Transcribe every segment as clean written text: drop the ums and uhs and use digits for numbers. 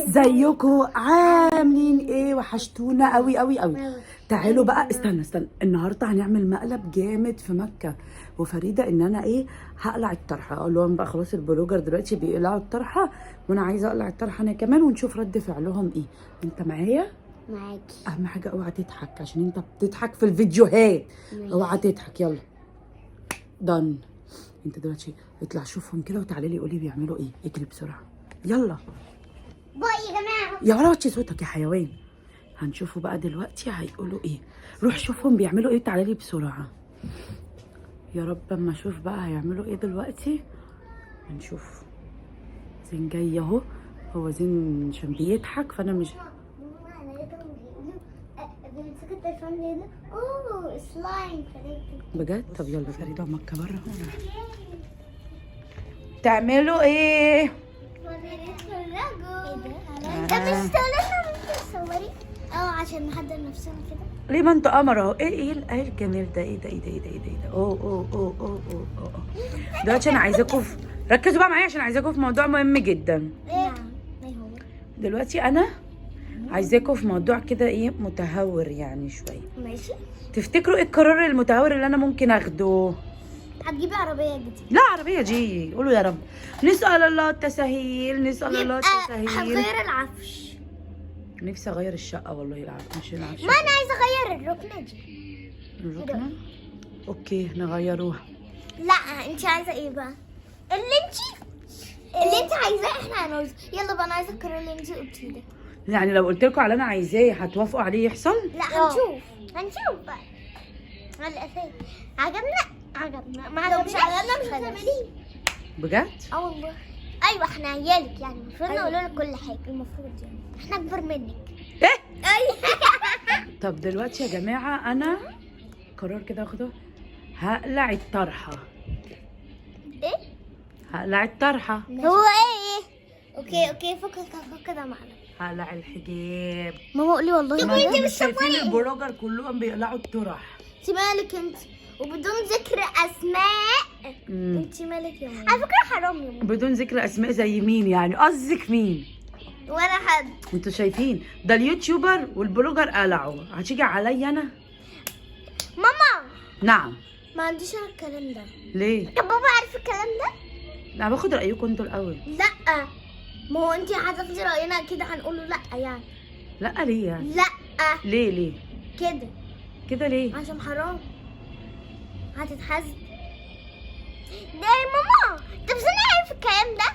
ازيكم عاملين ايه؟ وحشتونا قوي قوي قوي. تعالوا بقى، استنى النهارده هنعمل مقلب جامد في مكه وفريده. ان انا ايه، هقلع الطرحه. اقول لهم بقى خلاص البلوجر دلوقتي بيقلعوا الطرحه وانا عايزه اقلع الطرحه انا كمان، ونشوف رد فعلهم ايه. انت معايا؟ معاكي. اهم حاجه اوعى تضحك عشان انت بتضحك في الفيديوهات. اوعى تضحك. يلا دن. انت دلوقتي اطلع شوفهم كده وتعالي لي قولي بيعملوا ايه. اجري بسرعه يلا. باي يا جماعه. يا ولا وطي صوتك يا حيوان. هنشوفوا بقى دلوقتي هيقولوا ايه. روح شوفهم بيعملوا ايه وتعالي لي بسرعه. يا رب اما اشوف بقى هيعملوا ايه دلوقتي. هنشوف. زين جاي اهو. هو زين عشان بيضحك فانا مش بيمسك التليفون هنا. اوه سلايم بجد. طب يلا فريده ومكه بره. تعملوا ايه؟ طب استنى تصوري. عشان نحضر نفسنا كده. ليه ما انت قمر اهو. ايه الجمال ده. ايه ده. اوه. دلوقتي انا عايزاكم ركزوا بقى معايا عشان عايزاكم في موضوع مهم جدا. نعم. ايه هو؟ دلوقتي انا عايزاكم في موضوع كده ايه متهور يعني شويه. ماشي. تفتكروا ايه القرار المتهور اللي انا ممكن اخده؟ هتجيبي عربيه جديده. لا عربيه دي قولوا يا رب. نسال الله التسهيل. هتغير العفش. نفسي اغير الشقه والله. العفش مش العفش. ما انا عايزه اغير الركنه دي. الركنه. اوكي نغيروها. لا انت عايزه ايه بقى؟ اللي انت عايزاه احنا هنوزع. يلا بقى انا عايزه القرار اللي انت قلتيه ده. يعني لو قلت لكم على اللي انا عايزاه هتوافقوا عليه يحصل؟ لا هنشوف بقى. على الاساس عجبنا ما عجبناش مش هتعمليه. بجد؟ والله. ايوه احنا عيالك يعني المفروض نقول لك كل حاجه. المفروض يعني احنا اكبر منك. ايه؟ ايوه. طب دلوقتي يا جماعه انا قرار كده اخده. هقلع الطرحه. ايه؟ هقلع الطرحه. هو ايه؟ اوكي فكك كده معنا. هقلع الحجاب. ماما قولي والله ما انتوا مش شايفين البلوجر كلهم بيقلعوا الطرح؟ انت مالك انت؟ وبدون ذكر اسماء. انت مالك يا ماما؟ على فكره حرام يا ماما. بدون ذكر اسماء زي مين يعني؟ قصدك مين؟ ولا حد. انتوا شايفين ده اليوتيوبر والبلوجر قلعوا، هتيجي عليا انا؟ ماما نعم. ما عنديش انا الكلام ده. ليه؟ طب بابا عارف الكلام ده؟ لا باخد رايكم انتوا الاول. لا ما هو انت هتاخدي راينا اكيد هنقوله لا يعني. لا ليه يعني؟ لا ليه كده ليه؟ عشان حرام هتتحاسب. ده يا ماما. طب زين عارف الكلام ده؟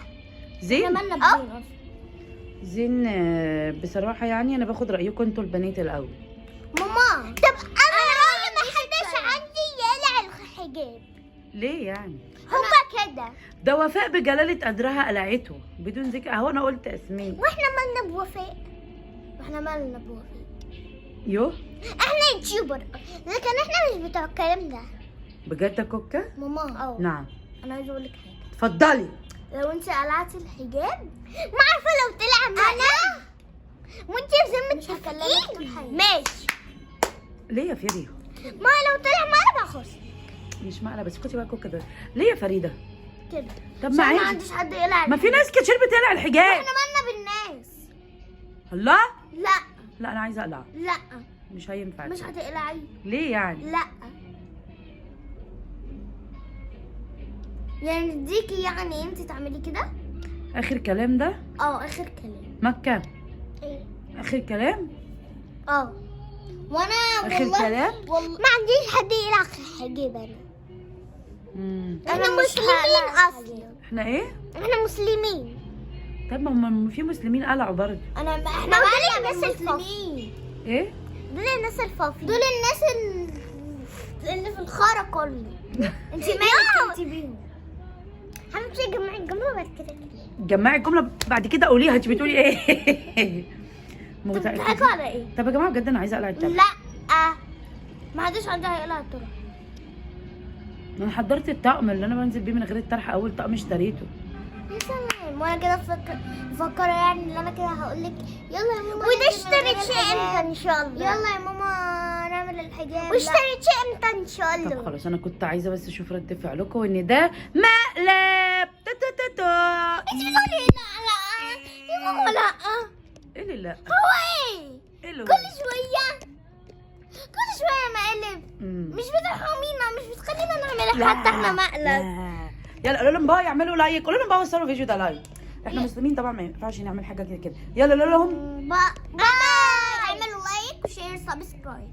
زين؟ احنا مالنا بزين اصلا. زين بصراحه يعني انا باخد رايكم انتوا البنات الاول. ماما طب انا رايي ما حدش عندي يقلع الحجاب. ليه يعني؟ هما كده. ده وفاء بجلاله قدرها قلعته بدون ذكر اهو. انا قلت اسماء. واحنا مالنا بوفاء. يو احنا يوتيوبر لكن احنا مش بتوع الكلام ده. بجد يا كوكا؟ ماما نعم. انا عايزه اقول لك حاجه. اتفضلي. لو انت قلعتي الحجاب ما عارفه لو طلع انا وانت في ذمه تفكير ماشي. ليه يا فريده؟ ما لو طلع معانا بخش. مش مقلة بس كنتي بقى كوكا ده. ليه يا فريده؟ كده. طب ما عادي. عنديش حد يقلع. ما في ناس كتير بتقلع الحجاب. احنا مالنا بالناس. الله؟ لا انا عايزه اقلع. لا مش هينفع. مش هتقلعي. ليه يعني؟ لا يعني اديكي يعني انت تعملي كده. اخر كلام ده؟ اخر كلام. مكه. ايه؟ اخر كلام؟ وانا اخر كلام؟ والله ما عنديش حد يقلع حجاب انا. احنا مسلمين اصلا. احنا ايه؟ احنا مسلمين. طب ما هم في مسلمين قلعوا برضه. احنا دول الناس الفافين. ايه؟ دول الناس الفافين. دول الناس اللي في الخارة كله. انت مالك انت بيهم؟ حبيبتي جمعي الجملة بعد كده. جمعي الجمله بعد كده قوليها. انت بتقولي ايه؟ بتضحكوا على ايه؟ طب يا جماعه بجد انا عايزه اقلع الطرح. لا ما حدش عنده هيقلع الطرح. انا حضرت الطقم اللي انا بنزل بيه من غير الطرح. اول طقم اشتريته. يا سلام. وانا كده مفكره يعني ان انا كده هقول لك يلا يا ماما. وده اشتريت شيء امتى ان شاء الله؟ يلا يا ماما نعمل الحجاب. واشتريت شيء امتى ان شاء الله؟ طب خلاص انا كنت عايزه بس اشوف رد فعلكم ان ده مقلب. انت بتقولي لا يا ماما لا. قولي لا. هو ايه؟ ايه اللي هو؟ كل شويه مقلب. مش بترحمينا، مش بتخلينا نعمل حتى احنا مقلب. لا. يلا قولوا لهم بقى يعملوا لايك، قولوا لهم بقى وصلوا الفيديو ده لايك. احنا مسلمين طبعا ما ينفعش نعمل حاجه كده كده. يلا قولوا لهم باي. اعملوا لايك وشير سبسكرايب.